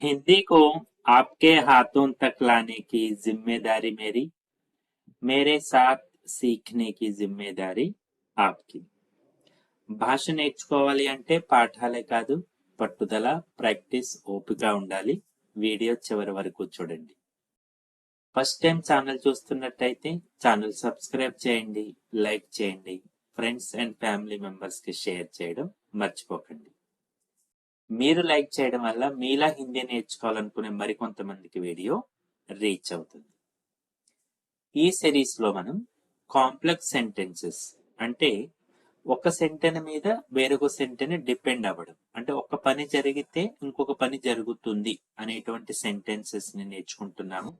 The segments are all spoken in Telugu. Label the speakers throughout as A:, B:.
A: हिंदी को आपके हाथों तक लाने की जिम्मेदारी मेरी, मेरे साथ सीखने की जिम्मेदारी आपकी. భాష నేర్చుకోవాలి అంటే పాఠాలే కాదు, పట్టుదల, ప్రాక్టీస్, ఓపిక ఉండాలి. వీడియో చివరి వరకు చూడండి. ఫస్ట్ టైం ఛానల్ చూస్తున్నట్టయితే ఛానల్ సబ్స్క్రైబ్ చేయండి, లైక్ చేయండి, ఫ్రెండ్స్ అండ్ ఫ్యామిలీ మెంబర్స్ కి షేర్ చేయడం మర్చిపోకండి. మీరు లైక్ చేయడం వల్ల మీలా హిందీ నేర్చుకోవాలనుకునే మరికొంతమందికి వీడియో రీచ్ అవుతుంది. ఈ సిరీస్ లో మనం కాంప్లెక్స్ సెంటెన్సెస్ అంటే ఒక సెంటెన్ మీద వేరొక సెంటెన్ డిపెండ్ అవ్వడం, అంటే ఒక పని జరిగితే ఇంకొక పని జరుగుతుంది అనేటువంటి సెంటెన్సెస్ ని నేర్చుకుంటున్నాము.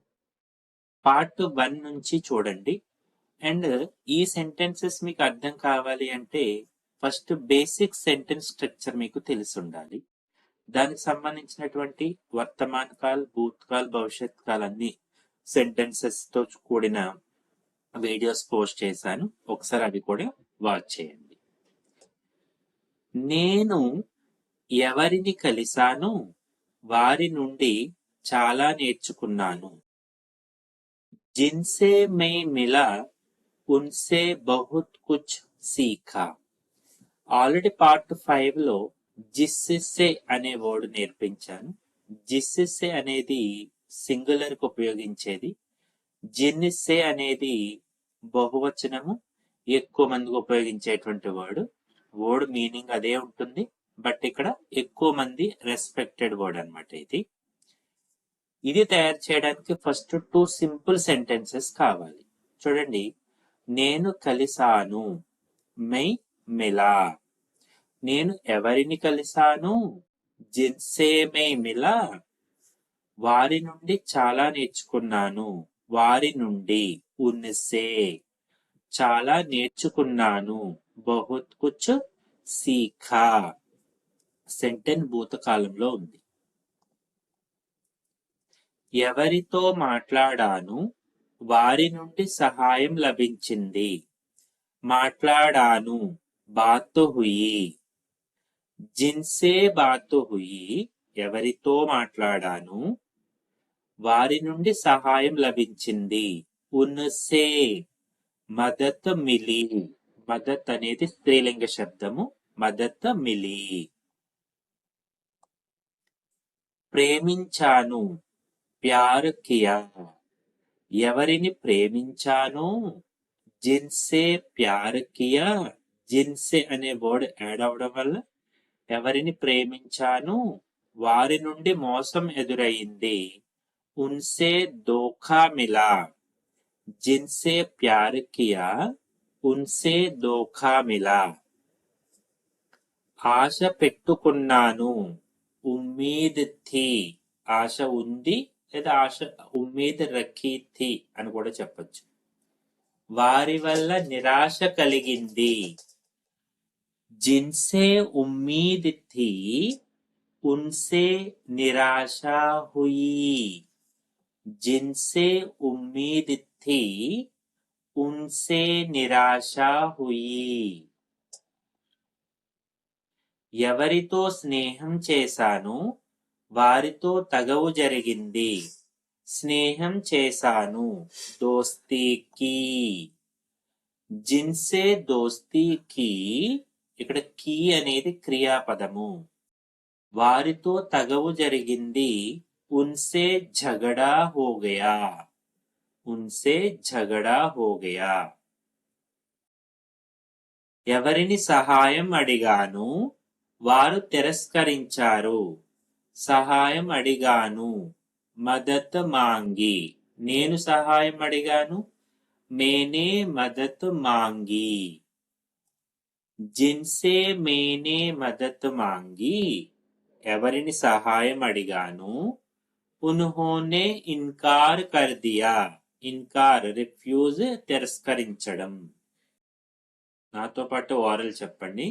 A: పార్ట్ 1 నుంచి చూడండి. అండ్ ఈ సెంటెన్సెస్ మీకు అర్థం కావాలి అంటే ఫస్ట్ బేసిక్ సెంటెన్స్ స్ట్రక్చర్ మీకు తెలిసి ఉండాలి. దానికి సంబంధించినటువంటి వర్తమాన కాల్, భూతకాల్, భవిష్యత్ కాల్ అన్ని సెంటెన్సెస్ తో కూడిన వీడియోస్ పోస్ట్ చేశాను. ఒకసారి అవి కూడా వాచ్ చేయండి. నేను ఎవరిని కలిశానో వారి నుండి చాలా నేర్చుకున్నాను. जिनसे मैं मिला उनसे बहुत कुछ सीखा. ఆల్రెడీ పార్ట్ 5 లో జిస్సే అనే వర్డ్ నేర్పించాను. జిస్సే అనేది సింగులర్ కు ఉపయోగించేది, జిన్సే అనేది బహువచనము, ఎక్కువ మందికి ఉపయోగించేటువంటి వర్డ్ మీనింగ్ అదే ఉంటుంది, బట్ ఇక్కడ ఎక్కువ మంది రెస్పెక్టెడ్ వర్డ్ అన్నమాట. ఇది తయారు చేయడానికి ఫస్ట్ 2 సింపుల్ సెంటెన్సెస్ కావాలి. చూడండి, నేను కలిసాను, మై మిలా. నేను ఎవరిని కలిసాను, జిన్సే మై మిలా. వారి నుండి చాలా నేర్చుకున్నాను, వారి నుండి, ఉన్సే. చాలా నేర్చుకున్నాను, బహుత్ కుచ్ సీఖా. సెంటెన్స్ భూతకాలంలో ఉంది. ఎవరితో మాట్లాడాను వారి నుండి సహాయం లభించింది. మాట్లాడాను, బాత్ హుయి. జిన్సే బాత్ హుయి, ఎవరితో మాట్లాడాను వారి నుండి సహాయం లభించింది. ఉన్సే మదత్ మిలి. మదత్ అనేది స్త్రీలింగ శబ్దము, మదత్ మిలి. ప్రేమించాను, ప్యార్ కియా. ఎవరిని ప్రేమించాను, జిన్సే ప్యార్ కియా. జిన్సే అనే వర్డ్ యాడ్ అవడం వల్ల ఎవరిని ప్రేమించాను వారి నుండి మోసం ఎదురైంది. ఉన్సే దోఖా మిలా. జిన్సే ప్యార్ కియా ఉన్సే దోఖా మిలా. ఆశ పెట్టుకున్నాను, ఉమ్మీద్ థీ. ఆశ ఉంది లేదా ఆశ ఉమ్మీద్ రఖీ థీ అని కూడా చెప్పచ్చు. వారి వల్ల నిరాశ కలిగింది. జిన్సే ఉమ్మీద్ థీ ఉన్సే నిరాశ హుయి. జిన్సే ఉమ్మీద్ థీ ఉన్సే నిరాశ హుయి. ఎవరితో స్నేహం చేశాను వారితో తగవు జరిగింది. స్నేహం చేశాను, దోస్తీ కీ. జిన్సే దోస్తీ కీ, ఇక్కడ కీ అనేది క్రియాపదము. వారితో తగవు జరిగింది, ఉన్సే झगड़ा हो गया. ఉన్సే झगड़ा हो गया. ఎవరిని సహాయం అడిగాను వారు తిరస్కరించారు. సహాయం అడిగాను, మదత్ మాంగి. నేను సహాయం అడిగాను, మేనే మదత్ మాంగి. జిన్సే మేనే మదత్ మాంగి, ఎవరిని సహాయం అడిగాను, ఉన్హోనే ఇన్కార్ కర్ దియా. ఇన్కార్ రిఫ్యూజ్, తిరస్కరించడం. నాతో పాటు ఓరల్ చెప్పండి.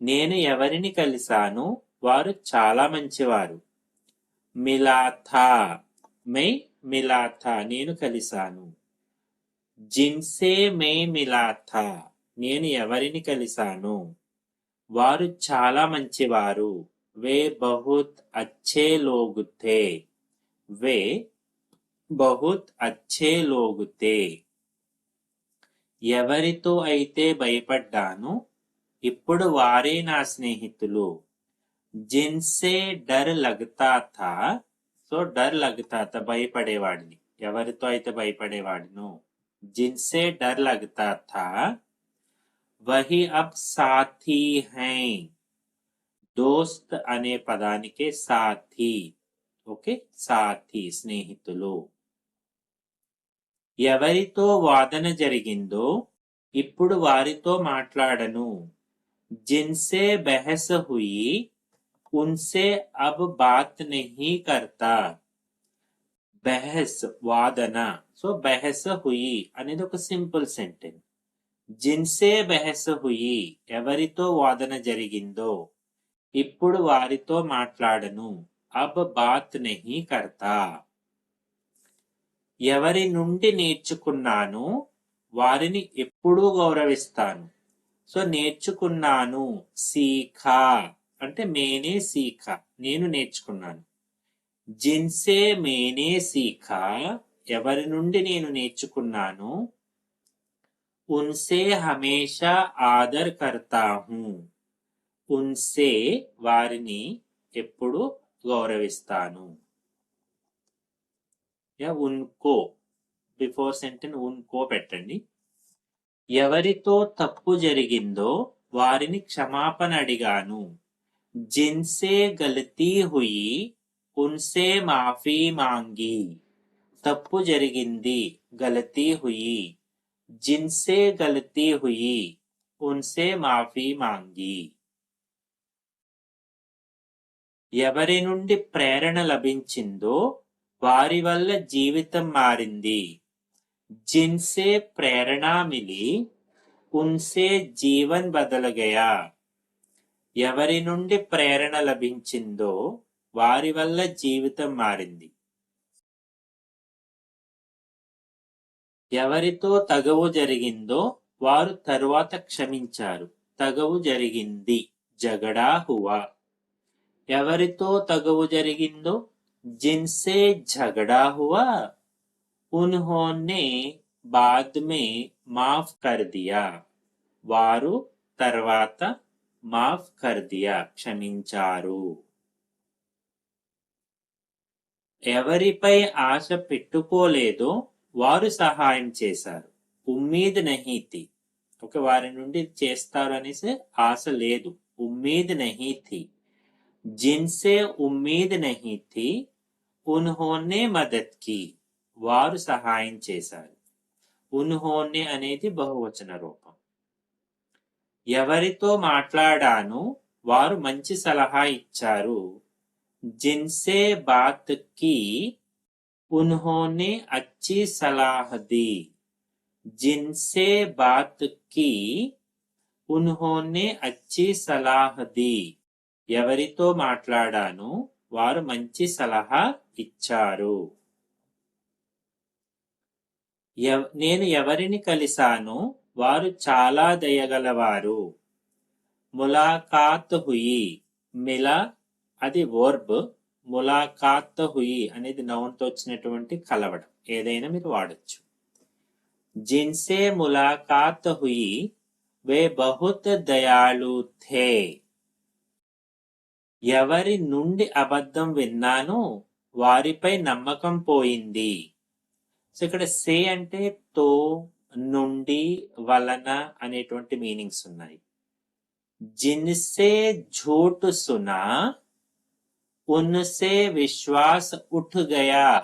A: నేను ఎవరిని కలిశాను వారు చాలా మంచివారు. మిలాథా, మై మిలాథా, నేను కలిశాను. జిన్సే మై మిలాథా, నేను ఎవరిని కలిశాను వారు చాలా మంచివారు. वे बहुत अच्छे लोग थे. वे बहुत अच्छे लोग थे. ఎవరితో అయితే భయపడ్డాను ఇప్పుడు వారే నా స్నేహితులు. జిన్సే డర్ లగ్తా థా. సో డర్ లగ్తా థా భయపడేవాడిని. ఎవరితో అయితే భయపడేవాడిను. జిన్సే డర్ లగ్తా థా వహి అబ్ సాథీ హై. దోస్త్ అనే పదానికే సాథీ. ఓకే, సాథీ స్నేహితులు. ఎవరితో వాదన జరిగిందో ఇప్పుడు వారితో మాట్లాడను. జిన్సే బహస్ హుయి ఉన్సే అబ్ బాత్ నహీ కర్తా. బహస్ వాదన. సో బహస్ హుయి అనేది ఒక సింపుల్ సెంటెన్స్. జిన్సే బహస్ హుయి ఎవరితో వాదన జరిగిందో ఇప్పుడు వారితో మాట్లాడను. అబ్ బాత్ నహీ కర్తా. ఎవరి నుండి నేర్చుకున్నాను వారిని ఎప్పుడూ గౌరవిస్తాను. సో నేర్చుకున్నాను సీఖా అంటే మేనే సీఖా నేను నేర్చుకున్నాను. జిన్సే మేనే సీఖా ఎవరి నుండి నేను నేర్చుకున్నాను. ఉన్సే హమేషా ఆదర్ కర్తా హూ. ఉన్సే వారిని ఎప్పుడు గౌరవిస్తాను. ఉన్కో బిఫోర్ సెంటెన్స్ ఉన్కో పెట్టండి. ఎవరితో తప్పు జరిగిందో వారిని క్షమాపణ అడిగాను. జిన్సే గలతీ హుయి ఉన్సే మాఫీ మాంగి. తప్పు జరిగింది గలతీ హుయి. జిన్సే గలతీ హుయి ఉన్సే మాఫీ మాంగి. ఎవరి నుండి ప్రేరణ లభించిందో వారి వల్ల జీవితం మారింది. జిన్సే ప్రేరణ మిలి ఉన్సే జీవన్ బదల్ గయా. ఎవరి నుండి ప్రేరణ లభించిందో వారి వల్ల జీవితం మారింది. ఎవరితో తగవు జరిగిందో వారు తరువాత క్షమించారు. తగవు జరిగింది జగడా హువా. ఎవరితో తగవు జరిగిందో जिनसे झगड़ा हुआ उन्होंने बाद में माफ कर दिया. వారు తర్వాత మాఫ్ కర్ దియా క్షమించారు. ఎవరిపై ఆశ పెట్టుకోలేదో వారు సహాయం చేశారు. ఉమ్మీద్ నహీ థీ. ఒక వారి నుండి చేస్తారు అనేసి ఆశ లేదు. ఉమ్మీద్ నహీ థీ. జిన్సే ఉమ్మీద్ నహీ థీ ఉన్హోనే మదద్ కి. వారు సహాయం చేశారు. ఉన్హోనే అనేది బహువచన రూపం. ఎవరితో మాట్లాడాను వారు మంచి సలహా ఇచ్చారు. జిన్సే బాత్ కి ఉన్హోనే అచ్చి సలాహ్ ది. జిన్సే బాత్ కి ఉన్హోనే అచ్చి సలాహ్ ది. ఎవరితో మాట్లాడాను వారు మంచి సలహా ఇచ్చారు. నేను ఎవరిని కలిశాను వారు చాలా దయగలవారు. ములాకాత్ హుయి. మిలా అది వర్బ్. ములాకాత్ హుయి అనేది నౌన్ తో వచ్చినటువంటి కలవడం. ఏదైనా మీరు వాడచ్చు. జిన్సే ములాకాత్ హుయి వే బహుత్ దయాళు థే. ఎవరి నుండి అబద్ధం విన్నాను వారిపై నమ్మకం పోయింది. సో ఇక్కడ సే అంటే తో, నుండి, వలన అనేటువంటి మీనింగ్స్ ఉన్నాయి. జిన్సే झूठ सुना उनसे विश्वास उठ गया.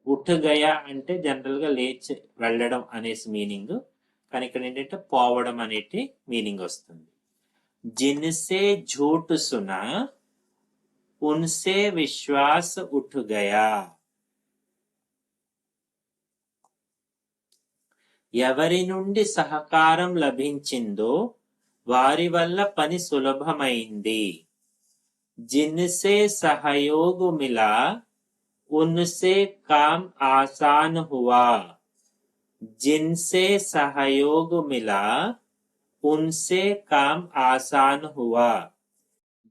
A: ఉఠ్ గయా అంటే జనరల్ గా లేచి వెళ్ళడం అనేసి మీనింగ్. కానీ ఇక్కడ ఏంటంటే పోవడం అనేటి మీనింగ్ వస్తుంది. జిన్సే झूठ सुना उनसे विश्वास उठ गया. ఎవరి నుండి సహకారం లభించిందో వారి వల్ల పని సులభమైంది. జిన్సే सहयोग मिला उनसे काम आसान हुआ. जिनसे सहयोग मिला उनसे काम आसान हुआ.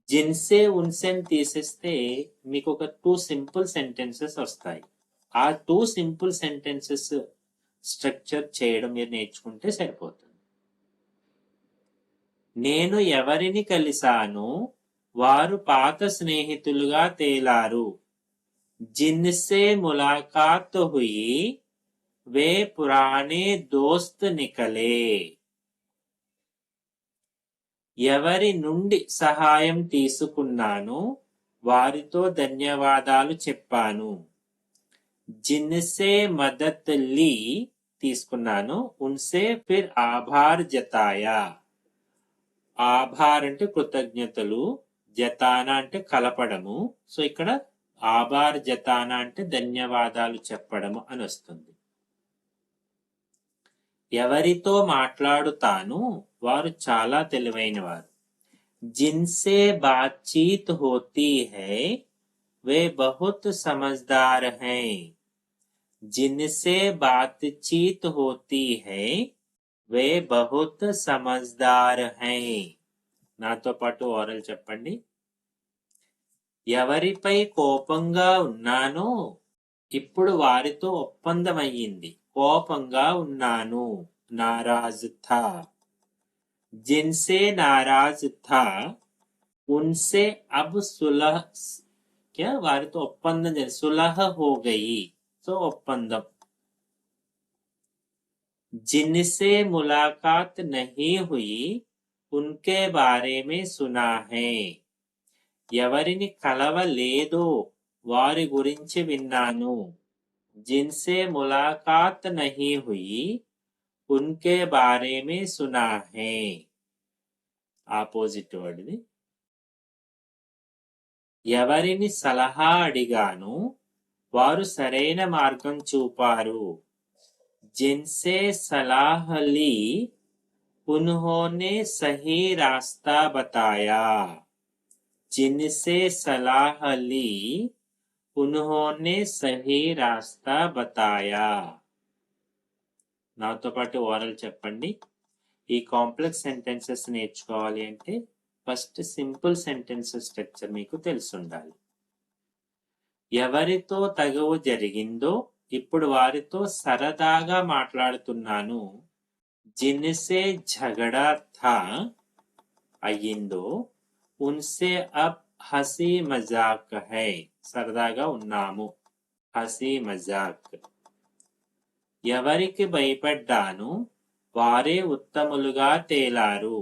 A: జిన్సే ఉన్సెన్ తీసేస్తే మీకు ఒక 2 సింపుల్ సెంటెన్సెస్ వస్తాయి. ఆ 2 సింపుల్ సెంటెన్సెస్ స్ట్రక్చర్ చేయడం మీరు నేర్చుకుంటే సరిపోతుంది. నేను ఎవరిని కలిశాను, వారు పాత స్నేహితులుగా తేలారు. జిన్సే ములాకాత్ హుయి వే పురానే దోస్త్ నికలే. ఎవరి నుండి సహాయం తీసుకున్నాను, వారితో ధన్యవాదాలు చెప్పాను. జిన్సే మదత్ లీ తీసుకున్నాను, ఉన్సే ఫిర్ ఆభార్ జతాయా. ఆభార్ అంటే కృతజ్ఞతలు, జతానా అంటే కలపడము. సో ఇక్కడ ఆభార్ జతానా అంటే ధన్యవాదాలు చెప్పడము అని వస్తుంది. ఎవరితో మాట్లాడుతాను, వారు చాలా తెలివైనవారు. జిన్సే బాతచీత్ హోతీ హై వే బహుత్ సమజ్దార్ హై. జిన్సే బాతచీత్ హోతీ హై వే బహుత్ సమజ్దార్ హై. నాతో పాటు ఓరల్ చెప్పండి. ఎవరిపై కోపంగా ఉన్నానో ఇప్పుడు వారితో ఒప్పందమయ్యింది. కోపంగా ఉన్నాను, నారాజ్ థా. జిన్సే నారాజ్ థా ఉన్సే అబ్ సులహ్ వారితో ఒప్పందం సులహ హో గయి. సో ఒప్పందం. जिनसे मुलाकात नहीं हुई उनके बारे में सुना है. ఎవరిని కలవలేదో వారి గురించి విన్నాను. जिनसे मुलाकात नहीं हुई उनके बारे में सुना है. ఆపోజిట్ వర్డ్ ఇది. ఎవరిని సలహా అడిగాను, వారు సరైన మార్గం చూపారు. जिनसे सलाह ली उन्होंने सही रास्ता बताया. जिनसे सलाह ली उन्होंने सही रास्ता बताया. నాతో పాటు ఓరల్ చెప్పండి. ఈ కాంప్లెక్స్ సెంటెన్సెస్ నేర్చుకోవాలి అంటే ఫస్ట్ సింపుల్ సెంటెన్సెస్ స్ట్రక్చర్ మీకు తెలిసి ఉండాలి. ఎవరితో తగవు జరిగిందో ఇప్పుడు వారితో సరదాగా మాట్లాడుతున్నాను. జిన్సే झगड़ा था అయ్యిందో ఉన్సే అబ్ హసీ మజాక్ హై. సరదాగా ఉన్నాము, హసీ మజాక్. ఎవరికి భయపడ్డాను, వారే ఉత్తములుగా తేలారు.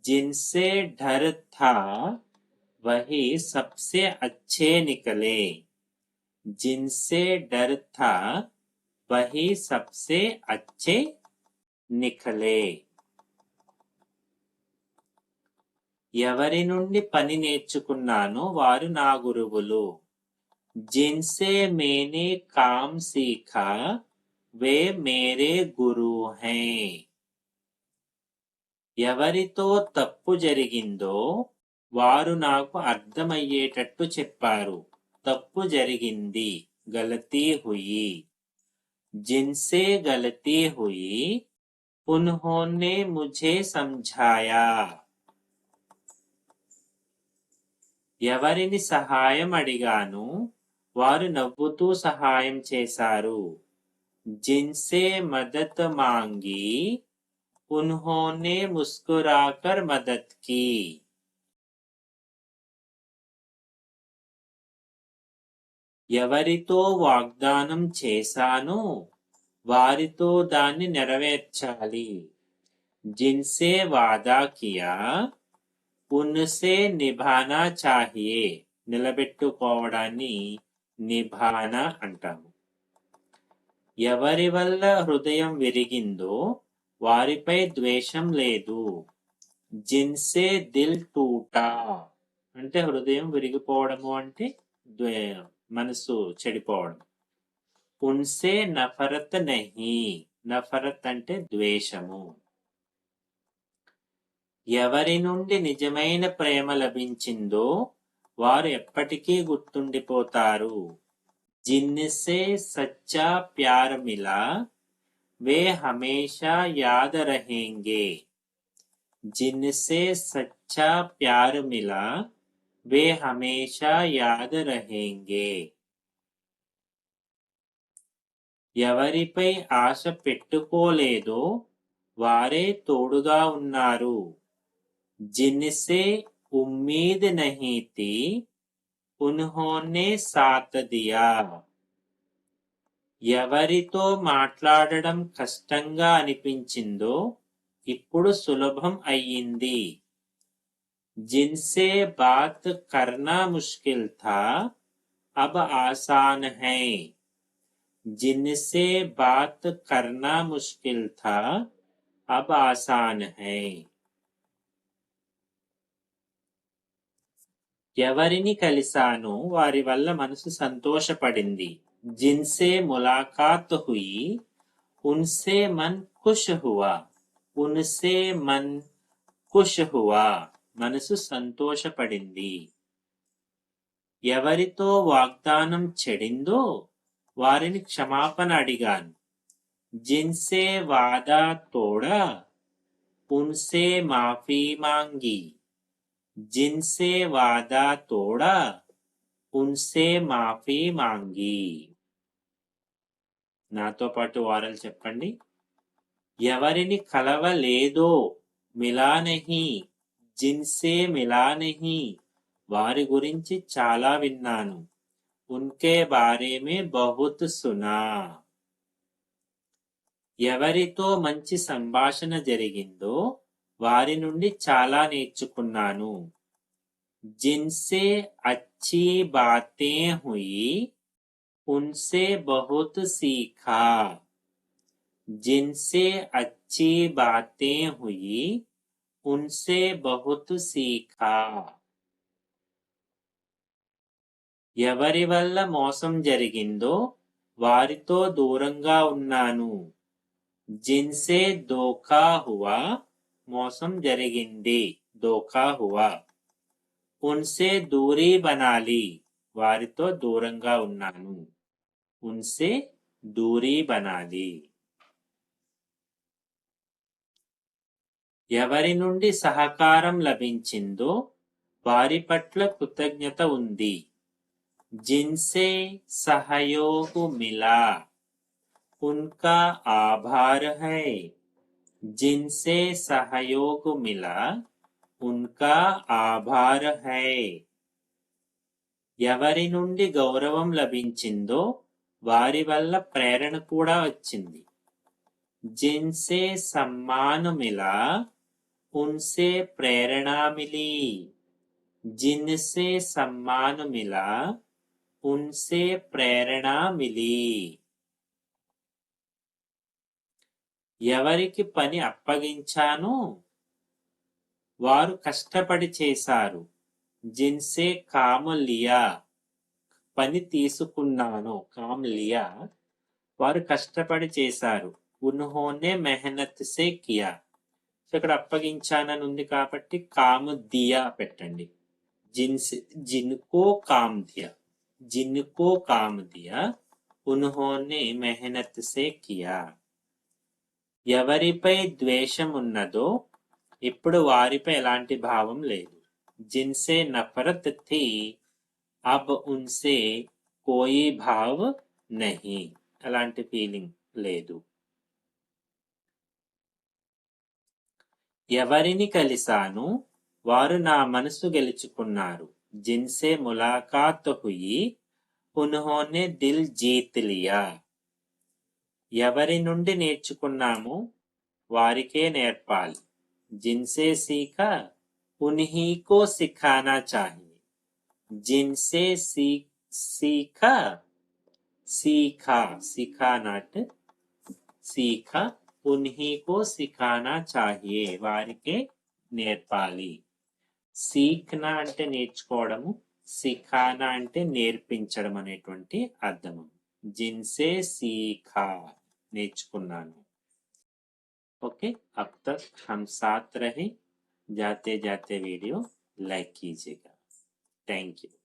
A: జిన్సే డర్ థా వహీ సబ్సే అచ్చే నికలే. जिनसे डर था वही सबसे अच्छे निकले. ఎవరి నుండి పని నేర్చుకున్నానో వారు నా గురువులు. जिनसे मैंने काम सीखा वे मेरे गुरु हैं. ఎవరితో తప్పు జరిగిందో వారు నాకు అర్థమయ్యేటట్టు చెప్పారు. తప్పు జరిగింది, గలతీ హుయి. जिनसे गलती हुई उन्होंने मुझे समझाया. ఎవరిని సహాయం అడిగాను, వారు నవ్వుతూ సహాయం చేశారు. जिनसे मदद मांगी उन्होंने मुस्कुराकर मदद की. ఎవరితో వాగ్దానం చేశానో వారితో దాన్ని నెరవేర్చాలి. జిన్సే వాదా కియా ఉన్సే నిభానా చాహియే. నిలబెట్టుకోవడాన్ని నిభానా అంటాము. ఎవరి వల్ల హృదయం విరిగిందో వారిపై ద్వేషం లేదు. జిన్సే దిల్ టూటా అంటే హృదయం విరిగిపోవడము అంటే మనసు చెడిపోవడం. ఉన్సే నఫరత్ నహీ. నఫరత్ అంటే ద్వేషము. ఎవరి నుండి నిజమైన ప్రేమ లభించిందో వారు ఎప్పటికీ గుర్తుండిపోతారు. जिनसे सच्चा प्यार मिला वे हमेशा याद रहेंगे. जिनसे सच्चा प्यार मिला वे हमेशा याद रहेंगे. ఎవరిపై ఆశ పెట్టుకోలేదో వారే తోడుగా ఉన్నారు. जिनसे उम्मीद नहीं थी उन्होंने साथ दिया. ఎవరితో మాట్లాడడం కష్టంగా అనిపించిందో ఇప్పుడు సులభం అయ్యింది. जिनसे बात करना मुश्किल था अब आसान है. जिनसे बात करना मुश्किल था अब आसान है. ఎవరిని కలిశానో వారి వల్ల మనసు సంతోషపడింది. जिनसे मुलाकात हुई उनसे मन खुश हुआ. उनसे मन खुश हुआ. మనసు సంతోషపడింది. ఎవరితో వాగ్దానం చెడిందో వారిని క్షమాపణ అడిగాను. जिनसे वादा तोड़ा उनसे माफी मांगी. जिनसे वादा तोड़ा उनसे माफी मांगी. నాతో పాటు వారలు చెప్పండి. ఎవరిని కలవలేదో మిలా నహీ, జిన్సే మిలా నహీ, వారి గురించి చాలా విన్నాను. ఉన్కే బారే మే బహుత్ సునా. ఎవరితో మంచి సంభాషణ జరిగిందో వారి నుండి చాలా నేర్చుకున్నాను. जिनसे अच्छी बातें हुई उनसे बहुत सीखा. जिनसे अच्छी बातें हुई उनसे बहुत सीखा. ఎవరి వల్ల మోసం జరిగిందో వారితో దూరంగా ఉన్నాను. जिनसे धोखा हुआ మోసం జరిగింది, ధోఖా హువా. उनसे दूरी बना ली వారితో దూరంగా ఉన్నాను. उनसे दूरी बना ली. ఎవరి నుండి సహకారం లభించిందో వారి పట్ల కృతజ్ఞత ఉంది. जिनसे सहयोग मिला उनका आभार है. जिनसे सहयोग मिला उनका आभार है. ఎవరి నుండి గౌరవం లభించిందో వారి వల్ల ప్రేరణ కూడా వచ్చింది. जिनसे सम्मान मिला उनसे प्रेरणा मिली. जिनसे सम्मान मिला उनसे प्रेरणा मिली. ఎవరికి పని అప్పగించానో వారు కష్టపడి చేశారు. जिनसे काम लिया పని తీసుకున్నాను, కామ్ లియా వారు కష్టపడి చేశారు. उन्होंने मेहनत से किया. ఇక్కడ అప్పగించానని ఉంది కాబట్టి కామ్ దియా పెట్టండి. जिनसे जिनको काम दिया, जिनको काम दिया उन्होंने मेहनत से किया. ఎవరిపై ద్వేషం ఉన్నదో ఇప్పుడు వారిపై ఎలాంటి భావం లేదు. जिनसे नफरत थी अब उनसे कोई भाव नहीं, అలాంటి ఫీలింగ్ లేదు. ఎవరిని కలిశాను వారు నా మనసు గెలుచుకున్నారు. जिनसे मुलाकात हुई उन्होंने दिल जीत लिया. ఎవరి నుండి నేర్చుకున్నాము వారికే నేర్పాలి. जिनसे सीखा उन्हीं को सिखाना चाहिए. जिनसे सीखा, सीखा, सीखा नट सीखा, उन्हीं को सिखाना चाहिए, వారికే నేర్పాలి. సీఖ్నా అంటే నేర్చుకోవడము, సిఖానా అంటే నేర్పించడం అనేటువంటి అర్థము. जिनसे सीखा నేర్చుకున్నాను. ओके, अब तक हम साथ रहे. जाते जाते वीडियो लाइक कीजिएगा. Thank you.